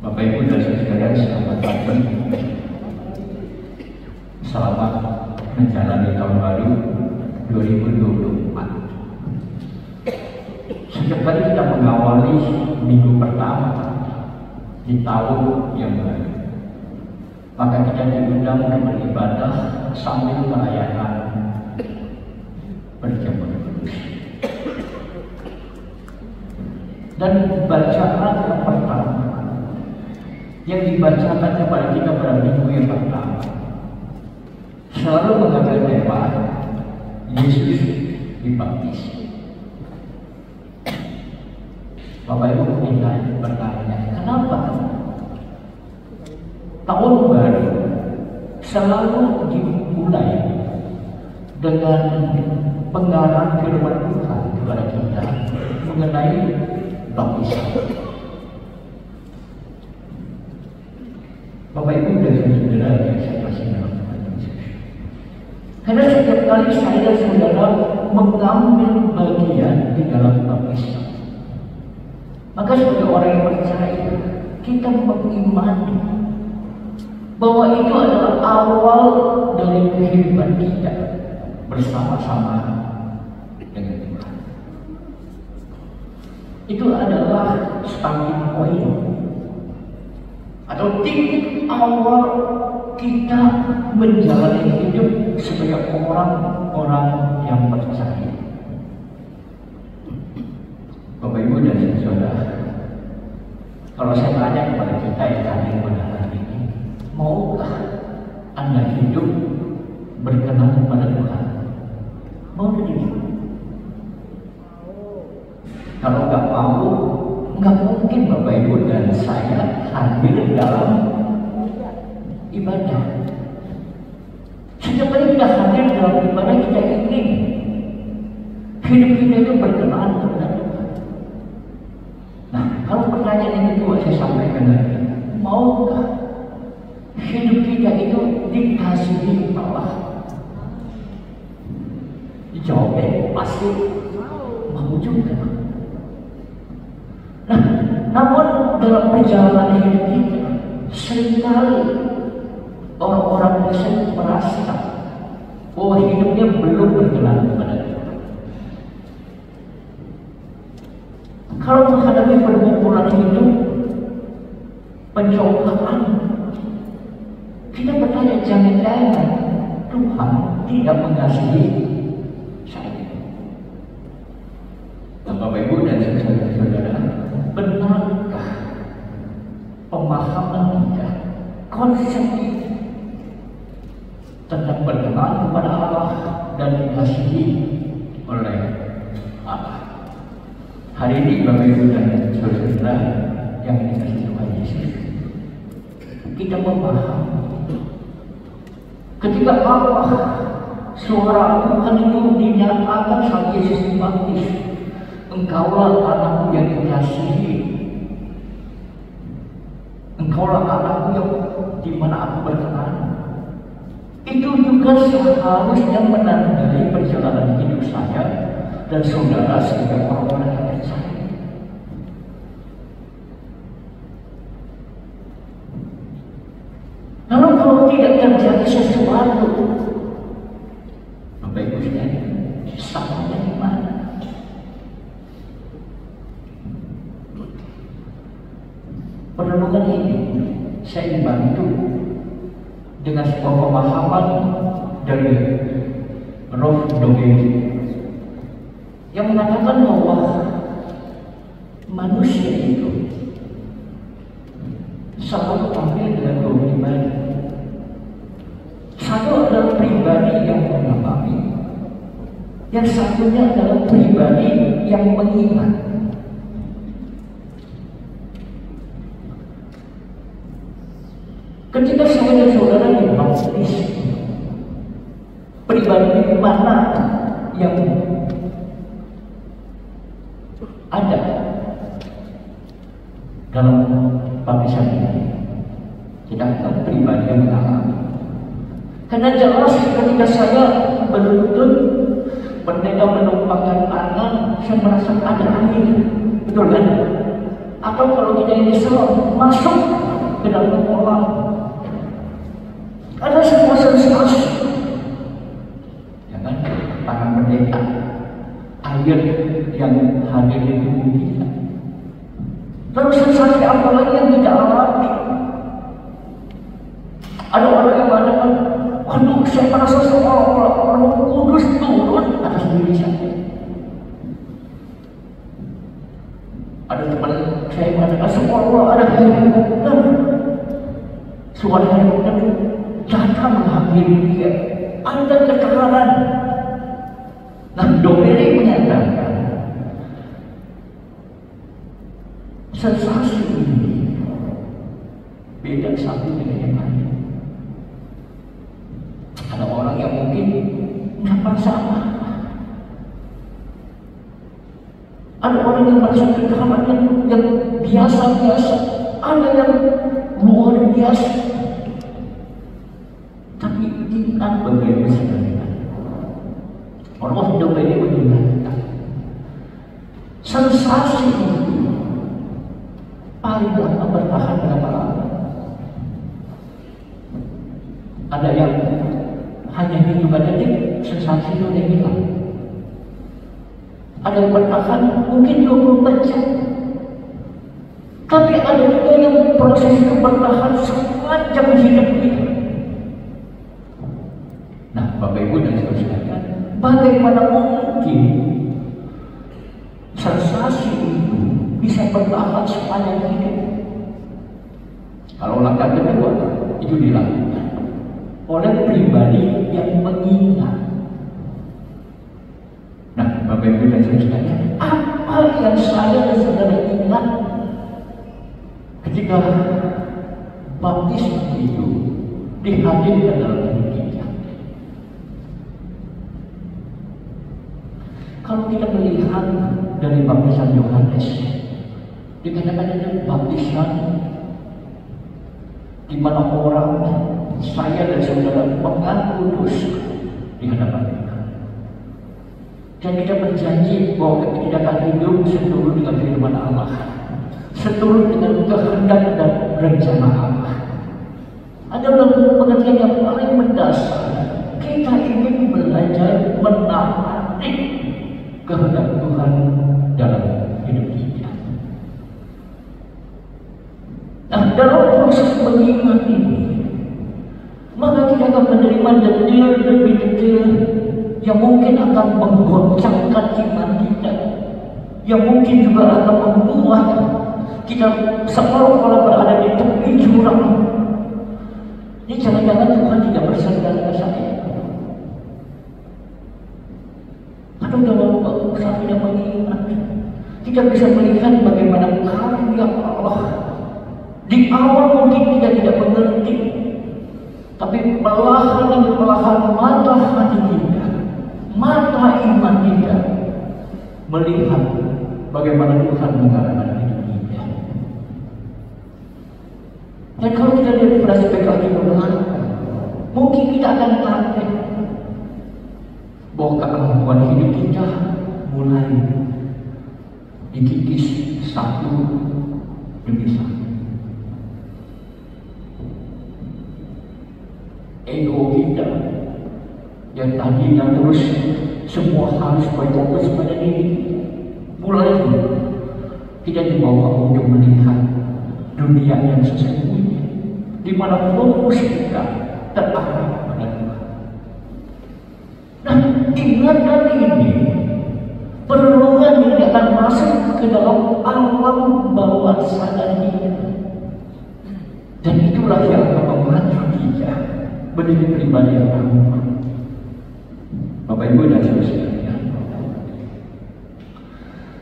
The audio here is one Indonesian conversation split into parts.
Bapak Ibu dan saudara selamat pagi. Selamat menjalani tahun baru 2024. Setiap kali kita mengawali minggu pertama di tahun yang baru, maka kita diundang untuk beribadah sambil merayakan perjamuan kudus. Dan bacaan yang pertama yang dibacakan kepada kita pada minggu yang pertama selalu mengambil tema Yesus dibaptis. Bapak Ibu mungkin bertanya, kenapa tahun baru selalu dimulai dengan pengarang firman Tuhan kepada kita mengenai baptisan? Bapak Ibu dan saudara yang saya kasih dalam Tuhan Yesus, karena setiap kali saya dan saudara mengambil bagian di dalam baptisan, maka sebagai orang yang percaya, kita mengimani bahwa itu adalah awal dari kehidupan kita bersama-sama dengan Tuhan. Itu adalah starting point atau titik awal kita menjalani hidup sebagai orang-orang yang percaya. Bapak Ibu dan saudara, kalau saya tanya kepada kita yang hadir pada hari ini, maukah Anda hidup berkenan kepada Tuhan? Mau tidak? Kalau nggak mau, nggak mungkin Bapak Ibu dan saya hadir dalam ibadah. Setiap kali kita hadir dalam ibadah, kita ingin hidup kita itu berkenan kepada Tuhan. Nah, kalau pertanyaan yang kedua saya sampaikan lagi, maukah hidup kita itu dikasihi Allah? Jawabnya pasti mau juga. Nah, namun dalam perjalanan hidup kita, seringkali orang-orang Kristen merasa bahwa hidupnya belum berkenan kepada Tuhan. Kalau menghadapi pergumulan hidup, pencobaan, kita bertanya, jangan-jangan Tuhan tidak mengasihi saya. Nah, Bapak Ibu dan saudara, benarkah pemahaman kita, konsep kita tentang berkenan kepada Allah dan dikasihi oleh Allah? Hari ini Bapak Ibu dan saudara yang dikasihi Tuhan Yesus, kita memahami ketika Allah, suara Tuhan itu dinyatakan saat Yesus dibaptis, engkaulah anakku yang dikasihi, engkaulah anakku yang dimana aku berkenan. Itu juga seharusnya menandai perjalanan hidup saya dan saudara sebagai orang-orang yang percaya. Lalu kalau tidak terjadi sesuatu, Bapak Ibu sekalian, salahnya di mana? Perenungan ini saya dibantu dengan sebuah pemahaman dari Rolf Dogge yang mengatakan bahwa manusia itu selalu tampil dengan dua pribadi. Satu adalah pribadi yang mengalami, yang satunya adalah pribadi yang mengiman. Ketika saya dan saudara dibaptis, pribadi mana yang ada dalam baptisan ini? Kita akan pribadi yang mengalami. Karena jelas ketika saya menuntut pendeta menumpahkan tangan, saya merasa ada air, betul kan? Atau kalau kita ini diserang, masuk ke dalam kolam. Ada sebuah sensasi. Ya kan? Para pendeta, air yang hadir di tubuh kita. Lalu sensasi apa lagi yang kita alami? Ada orang yang mengatakan, waduh, saya merasa seolah-olah Roh Kudus turun atas diri saya. Ada teman saya mengatakan seolah-olah ada helikopter. Suara helikopter itu datang menghampiri dia. Ada tekanan. Nah, Domeri menyatakan sensasi ini beda satu dengan yang lain. Ada orang yang mungkin nggak merasa apa-apa. Ada orang yang merasa tekanan yang biasa-biasa. Ada yang luar biasa. Tapi ingat bagaimana sebenarnya. Orang Domeri mengingatkan sensasi itu paling lama bertahan berapa lama? Ada yang hanya hitungan detik, sensasi itu udah hilang. Ada yang bertahan mungkin 24 jam. Tapi ada juga yang proses itu bertahan sepanjang hidup kita. Nah, Bapak Ibu dan saudara sekalian, bagaimana mungkin sensasi itu bisa bertahan sepanjang hidup? Kalau langkah kedua itu dilakukan oleh pribadi yang mengingat. Nah, Bapak Ibu dan saudara sekalian, apa yang saya dan saudara ingat ketika baptisme itu dihadirkan dalam hidup kita? Kalau kita melihat dari baptisan Yohanes, dikatakan ada baptisan di mana orang, saya dan saudara, mengaku dosa di hadapan Tuhan. Dan kita berjanji bahwa kita akan hidup seturut dengan firman Allah, seturut dengan kehendak dan rencana Allah. Ada pengertian yang paling mendasar. Kita ingin belajar menaati kehendak Tuhan dalam hidup kita. Nah, dalam proses mengingat ini, maka kita akan menerima detail demi detail yang mungkin akan menggoncangkan iman kita, yang mungkin juga akan membuat kita seolah-olah berada di tepi jurang. Ini jangan-jangan Tuhan tidak bersandar ke saya. Atau dalam saat kita mengingat, kita bisa melihat bagaimana karya Allah. Di awal mungkin kita tidak mengerti, tapi perlahan demi perlahan mata hati kita, mata iman kita melihat bagaimana Tuhan menggerakkan hidup kita. Dan kalau kita lihat flashback lagi ke belakang, mungkin kita akan kaget bahwa keangkuhan hidup kita mulai dikikis satu demi satu. Ego kita yang tadinya terus semua harus berfokus pada diri, mulai kita dibawa untuk melihat dunia yang sesungguhnya, di mana fokus kita terarah pada Tuhan. Nah, ingatan ini perlukan ini akan masuk ke dalam alam bawah sadar kita, dan itulah yang akan membantu kita menjadi pribadi yang tangguh. Bapak Ibu dan saudara sekalian,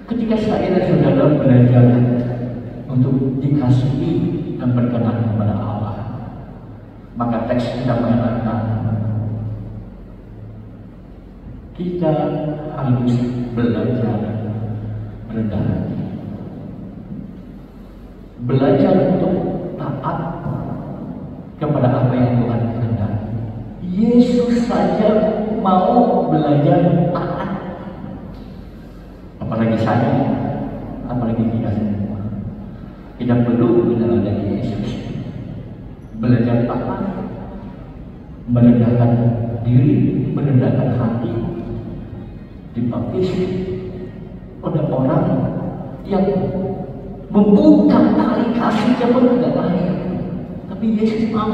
ketika saya dan saudara belajar untuk dikasihi dan berkenan kepada Allah, maka teks kita mengatakan kita harus belajar rendah hati, belajar untuk taat kepada apa yang Tuhan kehendaki. Yesus saja mau belajar taat, apalagi saya, apalagi kita semua. Kita perlu meneladani Yesus, belajar taat, merendahkan diri, merendahkan hati, dibaptis oleh orang yang membuka tali kasihnya pun tidak layak. Tapi Yesus mau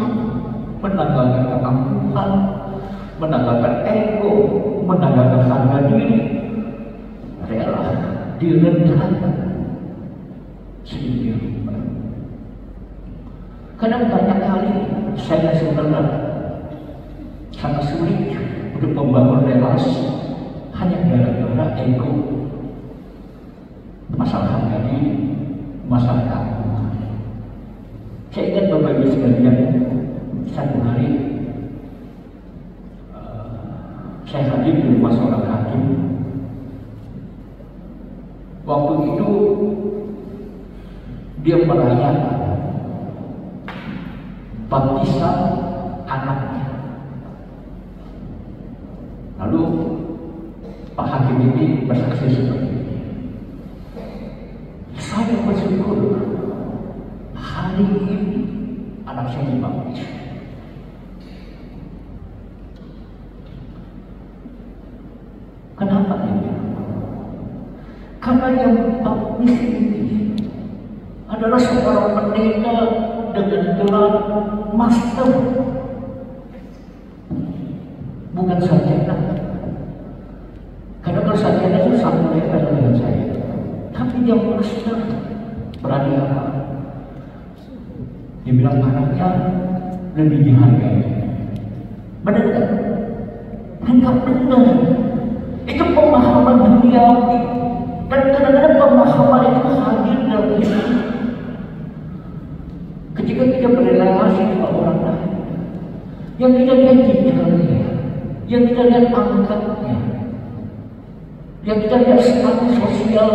menanggalkan keangkuhan, menanggalkan ego, menanggalkan harga diri, rela direndahkan sedikit. Karena banyak kali saya dan saudara sangat sulit untuk membangun relasi hanya gara-gara ego, masalah harga diri, masalah keangkuhan. Saya ingat Bapak Ibu sekalian, satu hari saya hadir di rumah seorang hakim. Waktu itu dia merayakan baptisan anaknya. Lalu Pak Hakim ini bersaksi seperti ini, saya bersyukur hari ini anak saya dibaptis. Kenapa ini? Karena yang baptis ini adalah seorang pendeta dengan gelar master, bukan sarjana. Karena kalau sarjana itu satu level dengan saya, tapi dia master. Berani apa? Dia bilang anaknya lebih dihargai. Benar tidak? Enggak benar. Itu pemahaman duniawi, dan kadang-kadang pemahaman itu hadir dalam hidup. Ketika kita berrelasi dengan orang lain, yang kita lihat tinggalnya, yang kita lihat pangkatnya, yang kita lihat status sosial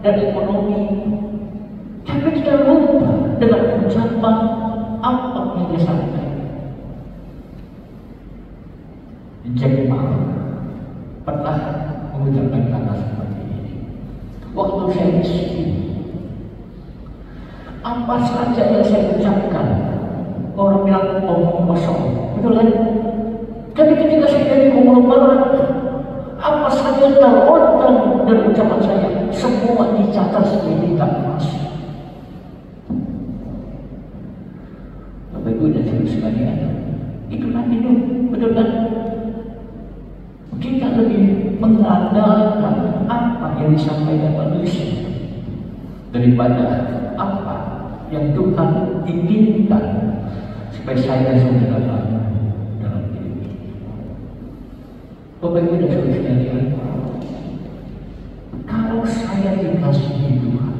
dan ekonomi, tapi kita lupa dengan ucapan apa yang dia sampaikan. Jack Ma pernah mengucapkan kata seperti ini. Waktu saya miskin, apa saja yang saya ucapkan, orang bilang omong kosong, betul kan? Tapi ketika saya jadi konglomerat, apa saja terlontar dari ucapan saya, semua dicatat sebagai bintang emas. Bapak Ibu dan Saudara sekalian, itulah hidup, betul kan? Kita lebih mengandalkan apa yang disampaikan manusia daripada apa yang Tuhan inginkan supaya saya dan saudara dalam hidup. Bapak Ibu dan Saudara sekalian, kalau saya dikasihi Tuhan,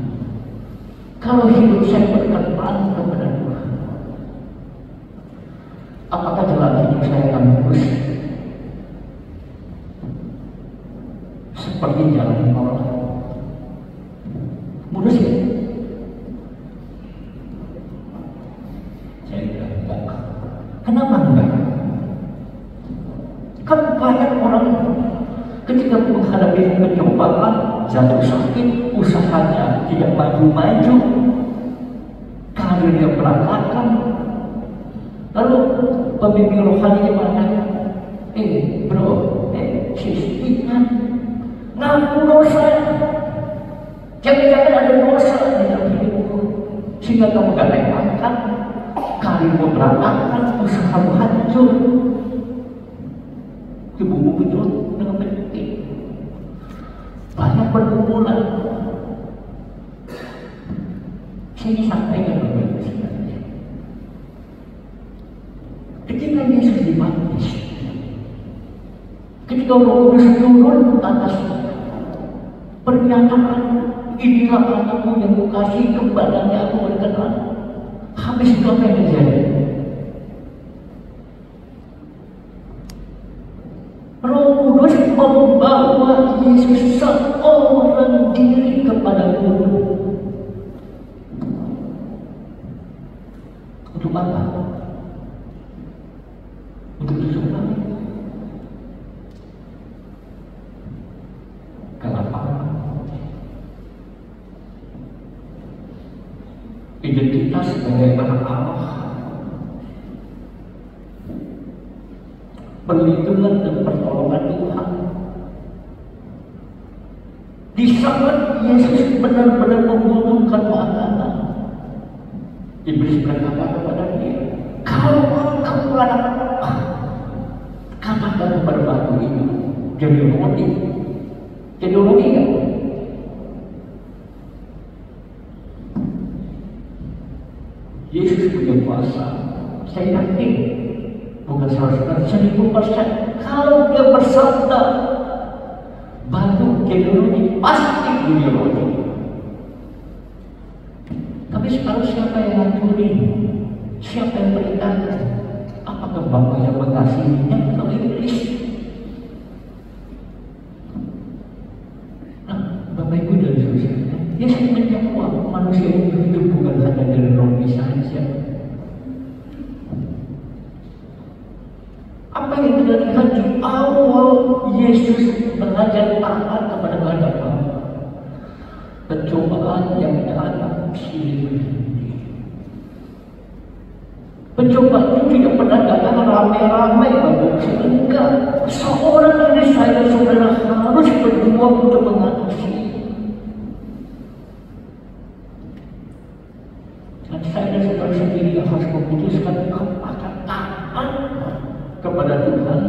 kalau hidup saya berkenan kepada Tuhan, apakah dalam hidup saya akan mulus seperti jalan Allah? Mulus ya? Saya bilang enggak. Kenapa enggak? Kan banyak orang ketika menghadapi pencobaan, jatuh sakit, usahanya tidak maju-maju, karirnya berantakan, lalu pembimbing rohaninya mengatakan, bro, sis, ingat, ngaku dosa, jangan-jangan ada dosa di dalam hidupmu sehingga kamu gak naik pangkat, karirmu berantakan, usahamu hancur. Ibu-ibu betul dengan penting banyak pergumulan. Saya disampaikan kepada sebenarnya ketika Yesus dibaptis, ketika Roh Kudus turun atas pernyataan, inilah anakku yang kukasihi, kepadanya aku berkenan. Habis itu apa yang terjadi? Roh Kudus membawa Yesus seorang diri kepada Guru. Untuk apa? Untuk disembah. Kenapa? identitas sebagai anak Allah, perlindungan dan pertolongan Tuhan. Di saat Yesus benar-benar membutuhkan makanan, iblis berkata kepada dia, kalau engkau anak Allah, katakan kepada batu itu jadi roti. Jadi roti kan? Yesus punya kuasa. Saya yakin bukan 100%, 1000%. Kalau dia bersabda batu jadi roti, pasti jadi roti. Tapi sekarang siapa yang ngaturin? Siapa yang perintahkan? Apakah Bapa yang mengasihinya atau iblis? Nah, Bapak Ibu dan Saudara, Yesus menjawab, manusia itu hidup bukan hanya dari roti saja. Apa yang kita lihat di awal Yesus mengajar taat kepada kehendak Allah, pencobaan yang datang silih berhenti. Pencobaan itu tidak pernah datang ramai-ramai Bapak Ibu. Enggak, seorang dari saya saudara harus berjuang untuk mengatasi. Dan saya dan saudara sendiri harus memutuskan apakah taat kepada Tuhan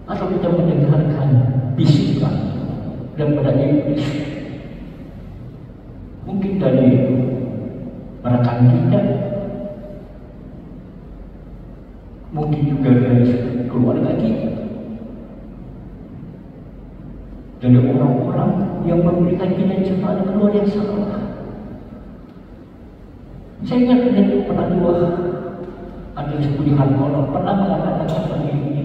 atau kita mendengarkan bisikan daripada iblis. Mungkin dari rekan kita, mungkin juga dari keluarga kita, dari orang-orang yang memberikan kita jalan keluar yang salah. Saya ingat pernah ada sebuah orang pernah mengatakan seperti ini.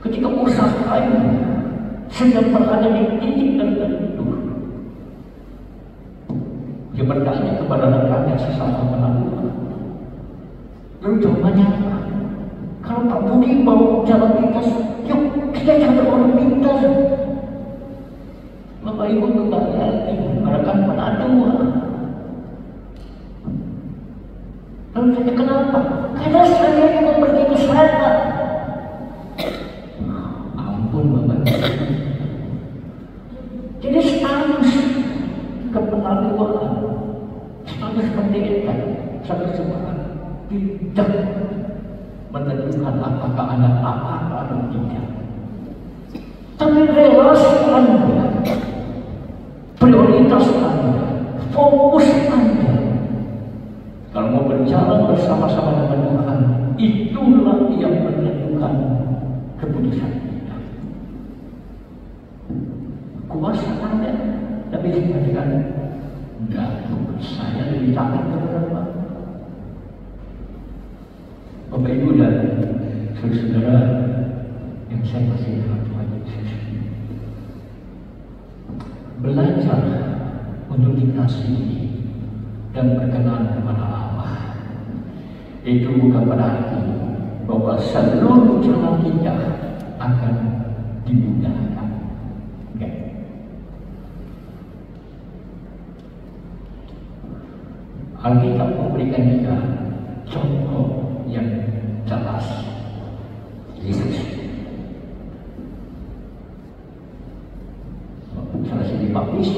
Ketika usahanya sedang berada di titik tertentu, dia bertanya kepada rekannya sesama penanggung, lalu jawabannya apa? Kalau Pak Budi mau jalan pintas, yuk kita cari orang pintas. Bapak Ibu kembali rekan penanggung. Lalu saya, kenapa? Karena saya juga pergi ke sana. Ampun Bapak. Jadi status kepengaruhan, status pendidikan, status semangat tidak menentukan apakah Anda taat atau tidak. Tapi relasi Anda, prioritas Anda, fokus Anda, kalau mau berjalan bersama-sama dengan Tuhan, itulah yang menentukan keputusan kita. Kuasa Anda, tapi dikatakan enggak, saya lebih taat kepada Tuhan. Bapak Ibu dan saudara yang saya kasih dalam Tuhan Yesus, belajar untuk dikasihi dan berkenan kepada Allah itu bukan berarti bahwa seluruh jalan kita akan dimudahkan. Okay. Alkitab memberikan kita contoh yang jelas. Yesus selesai dibaptis,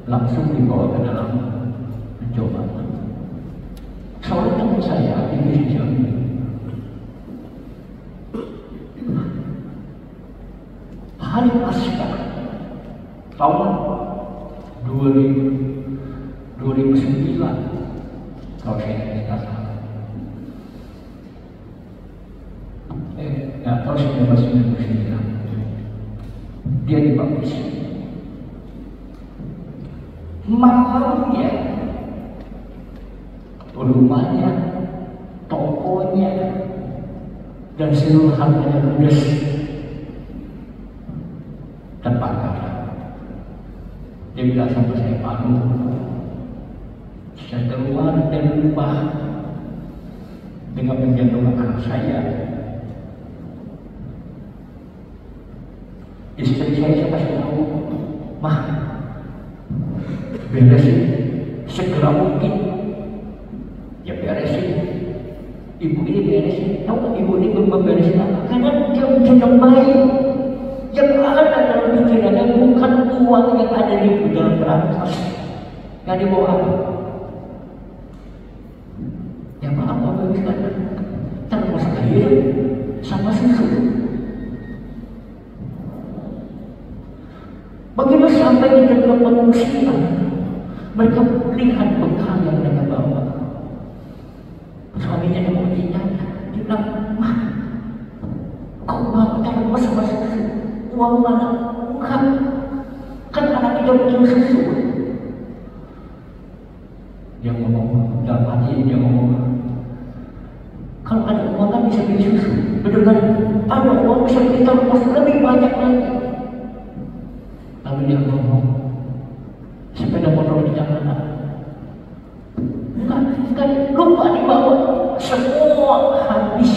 langsung dibawa ke dalam pencobaan. Seorang teman saya di gereja hari Paskah tahun 2009, kalau saya tidak salah. Tahun 1999 dia dibaptis. Malamnya rumahnya, tokonya, dan seluruh hartanya ludes terbakar. Dia bilang sama saya, Pak Nur, saya keluar dari rumah dengan menggendong anak saya. Istri saya kasih tahu, Mah, beresin segera mungkin ya beresin. Ibu ini beresin, tahu nggak ibu ini memberesin apa? Karena dia menjadi baik. Yang ada dalam pikirannya bukan uang yang ada di dalam berangkas. Yang dibawa apa? Yang apa bagi termos air sama susu. Begitu sampai di dalam pengungsian, mereka lihat bekal yang mereka bawa. Suaminya memujinya, dia bilang, "Mah, kau bawa termos sama susu, uang mana? Bukan, kan anak tidak butuh susu." Dia ngomong, dalam hati dia ngomong, kalau ada uang kan bisa beli susu. Benar ada uang bisa beli termos lebih banyak lagi. Lalu dia ngomong, sepeda motor di jalanan. Bukan, lupa dibawa, semua habis.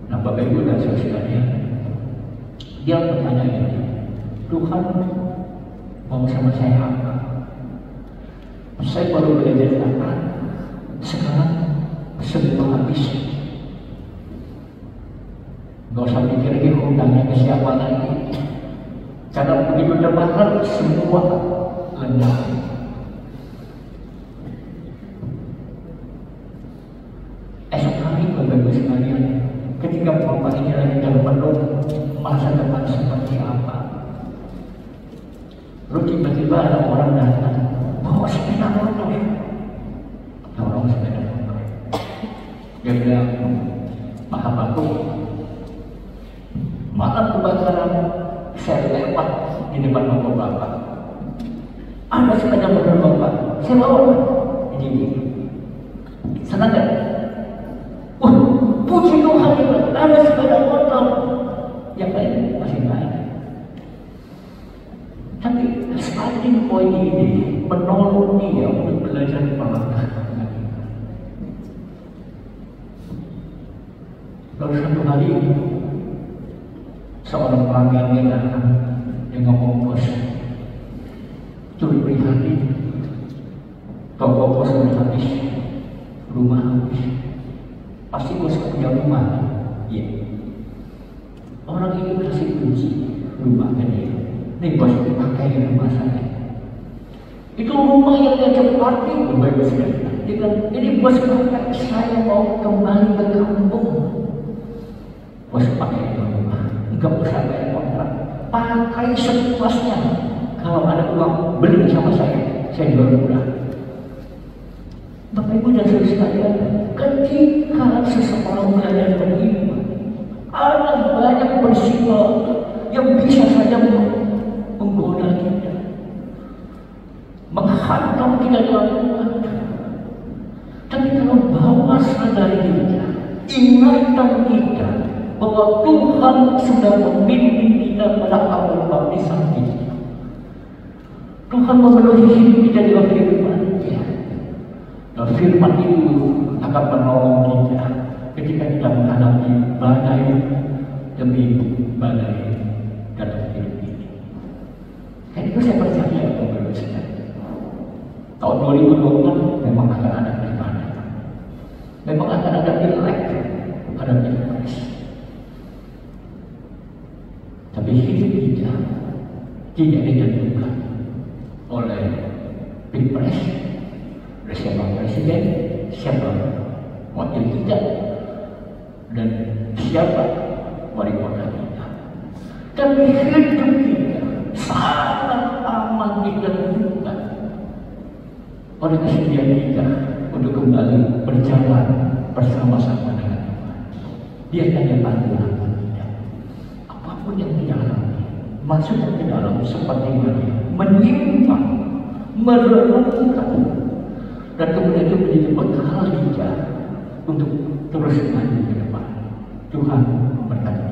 Nah, Bapak Ibu dan saudara sekalian, dia bertanya ini, Tuhan mau sama saya apa? Saya baru belajar apa? Sekarang semua habis. Gak usah pikir lagi hutangnya ke siapa lagi. Karena begitu terbakar semua lenyap. Esok hari Bapak Ibu sekalian, ketika bapak ini lagi dalam penuh masa depan seperti apa, lalu tiba-tiba ada orang datang bawa sepeda motor. Orang sepeda motor. Dia bilang, "Maaf aku, malam kebakaran saya lewat di depan rumah bapak. Ada sepeda motor bapak, saya bawa ini. Senang gak? Puji Tuhan, ada sepeda motor. Yang lain masih baik. Tapi starting point ini menolong dia untuk belajar melangkah. Lalu satu hari seorang pelanggannya datang, dia ngomong, "Bos, turut prihatin, toko bos sudah habis, rumah habis. Pasti bos punya rumah." Iya. Orang ini kasih kunci rumah ke dia. "Nih bos, pakai rumah saya." Itu rumah yang dia tempati, Bapak sekalian. Dia bilang, "Ini bos pakai, saya mau kembali ke kampung." Bos pakai rumah, enggak usah bayar kontrak, pakai sepuasnya. Kalau ada uang beli sama saya jual murah. Bapak Ibu dan saudara sekalian, ketika seseorang belajar beriman, ada banyak bersifat yang bisa saja menggoda kita, menghantam kita dalam Tuhan. Tapi kalau bawa sadar kita, ingatan kita bahwa Tuhan sudah memimpin kita pada awal baptisan kita, Tuhan memenuhi hidup kita dengan firman-Nya. Dan firman itu akan menolong kita ketika kita menghadapi badai demi badai dalam hidup ini. Dan itu saya percaya Bapak Ibu sekalian, tahun 2024 memang akan ada beribadah, memang akan ada pilek, ada pilpres. Tapi hidup kita tidak ditentukan oleh pilpres, siapa presiden, siapa wakil kita, dan siapa wali kota kita. Tapi hidup kita sangat amat ditentukan oleh kesediaan kita untuk kembali berjalan bersama-sama dengan Tuhan. Dia hanya bantu kita. Apapun yang kita alami, masuk ke dalam seperti Maria, menyimpang, merenungkan, dan kemudian itu menjadi bekal kita untuk terus maju ke depan. Tuhan memberkati.